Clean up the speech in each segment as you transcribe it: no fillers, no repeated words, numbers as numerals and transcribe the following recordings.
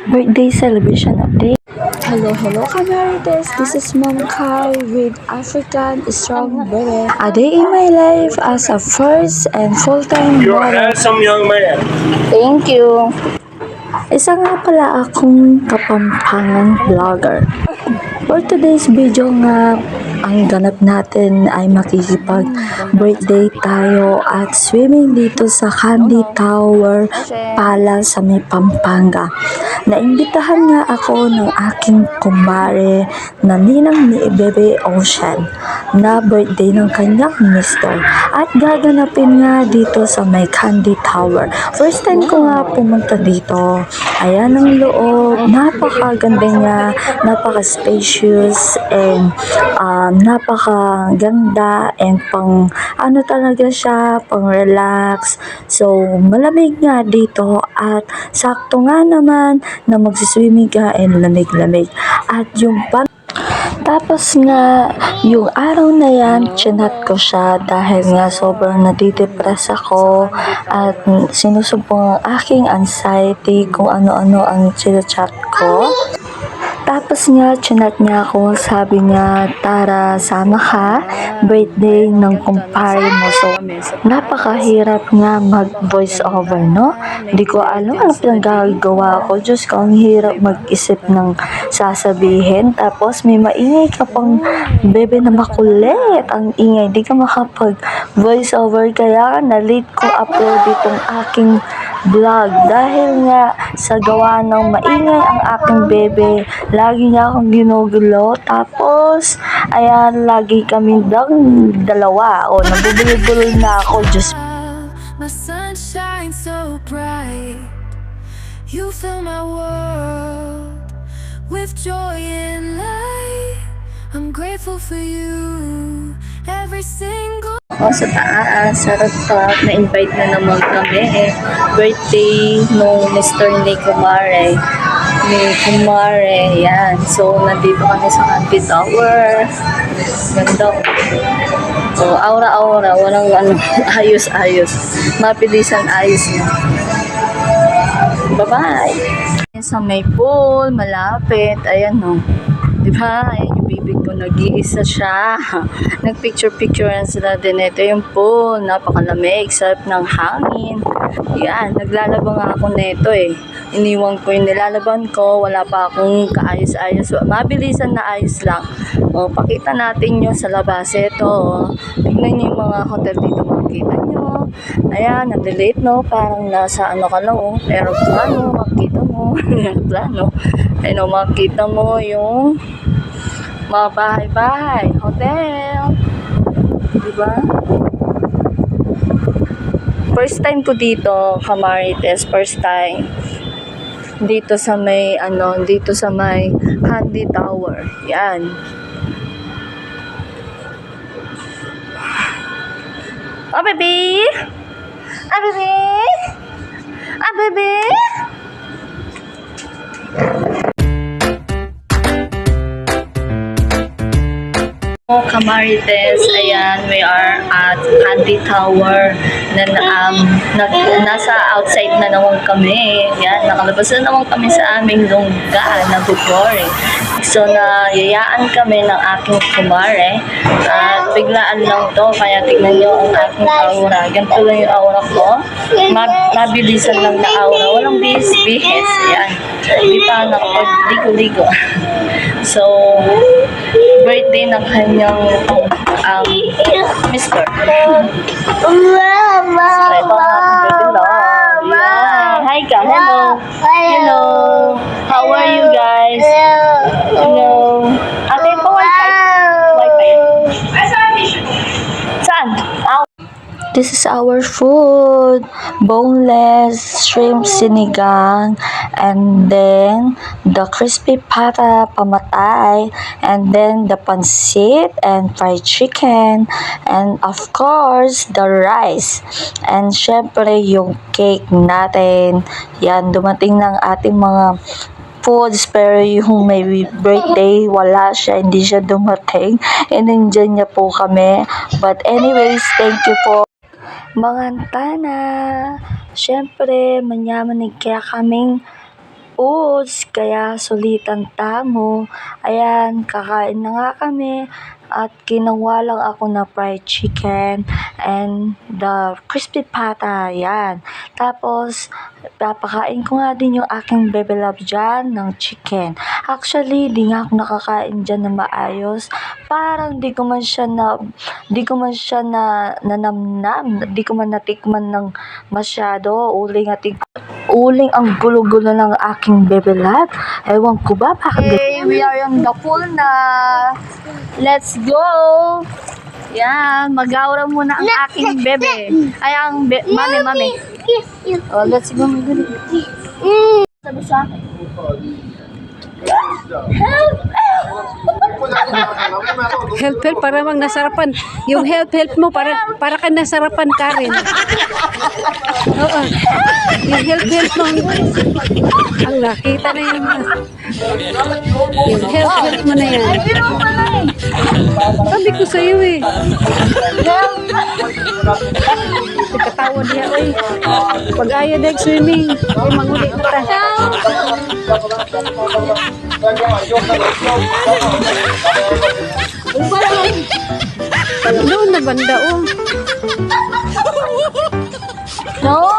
Birthday celebration update. Hello, Camarites. This is Mom Kai with African Strong Bebe. A day in my life as a first and full-time You're a mother. handsome young man. Thank you. Isa nga pala akong kapampangan vlogger. For today's video nga, ang ganap natin ay makikipag-birthday tayo at swimming dito sa Candy Tower Palace sa may Pampanga. Naimbitahan nga ako ng aking kumare na ninang ni Bebe Ocean na birthday ng kanyang mister at gaganapin nga dito sa may Candy Tower. First time ko nga pumunta dito. Ayan ang loob, napakaganda niya, napaka-spacious and napakaganda and pang ano talaga siya, pang relax. So malamig nga dito at sakto nga naman na magsiswimming ka and lamig-lamig. At yung tapos nga, yung araw na yan, chinat ko siya dahil nga sobrang nadidepress ako at sinusumpong ang aking anxiety kung ano-ano ang chinachat ko. Tapos nga, chinat niya ako, sabi niya, tara, sama ka, birthday ng kumpare mo. So, napakahirap nga mag-voice over, no? Hindi ko alam ano pinagagawa ko. Diyos ko, ang hirap mag-isip ng sasabihin. Tapos, may maingay ka pang bebe na makulit. Ang ingay, di ka makapag-voice over. Kaya, na-late ko upload itong aking vlog dahil nga sa gawa ng maingay ang aking bebe, lagi niya akong ginugulo. Tapos ayan, lagi kami dalawa nabubulol na ako. Diyos. My sun shines so bright. You fill my world with joy and light. I'm grateful for you every single Ako sa taas, sa rooftop, na-invite na naman kami. Birthday nung Mr. ni Kumare. Yan. So, nandito kami sa Candy Tower. Ganda. So, aura-aura. Walang ayos-ayos. Mabilisan ayos na. Bye-bye! Sa may pool, malapit. Ayan, no. Diba? Ayan yung baby ko. Nag-iisa siya. Nagpicture-picture sila din. Ito yung pool. Napakalamig. Sarap ng hangin. Yan. Naglalaba nga ako nito eh. Iniwan ko yung nilalaban ko. Wala pa akong kaayos-ayos. Mabilisan na ayos lang. O, pakita natin yung sa labas. Ito. Tignan nyo yung mga hotel dito. Makikita nyo. Ayan. Na-delete, no? Parang nasa ano ka lang, oh. Aeroplano. Makikita mo. Aeroplano. Ayun, makikita mo yung mga bahay-bahay, hotel. Diba? First time ko dito, Camarites. First time. Dito sa may, dito sa may Candy Tower. Yan. Oh, baby! Ah, baby! Ah, baby! Camarites, ayan, we are at Candy Tower na nasa outside na naman kami. Yan, nakalabas na naman kami sa aming lungga na bukore. So, nayayaan kami ng aking kumare at biglaan lang to, kaya tignan nyo ang aking aura. Ganito lang yung aura ko. Mabilisan lang na aura. Walang bihis. Yan. Hindi pa nakapag-ligo-ligo. So, birthday ng kanyang mister. So, ito hi ka. Hello. How are you guys? Hello. Ate, pa wifi. Saan? This is our food. Boneless shrimp sinigang, and then the crispy pata pamatay, and then the pancit and fried chicken, and of course the rice. And syempre yung cake natin. Yan, dumating ng ating mga foods, pero yung may birthday, wala siya, hindi siya dumating. And nandyan niya po kami. But anyways, thank you po. Mga antana, syempre, manyaman kaya kaming oats, kaya sulitan tamo. Ayan, kakain na nga kami at ginawa lang ako na fried chicken and the crispy pata, yan. Tapos, papakain ko nga din yung aking baby love dyan ng chicken. Actually, di nga ako nakakain dyan na maayos. Parang di ko man siya nanamnam, di ko man natikman ng masyado. Uling ang gulo-gulo ng aking baby love. Ewan ko ba, bakit we are on the pool na. Let's go! Yan, mag-aura muna ang aking bebe. Ay, ang mami. Oh, let's go. Sabi sa akin. Help, para mang nasarapan. Yung help mo, para ka nasarapan ka rin. Oo. Yung help mo. Ang nakita na yun. Yung help mo na yan. Sabi ko sa'yo eh. Katawa niya, oy. Pag ayaw nag-swimming, ay mangulit na ta. Doon na banda, oh. No?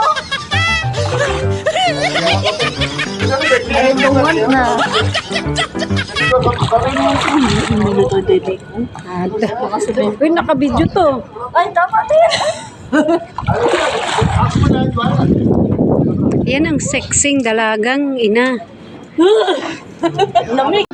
Ay, bungan na. Uy, naka-video to. Ay, tama din. Yan ang sexing dalagang ina. Lamig.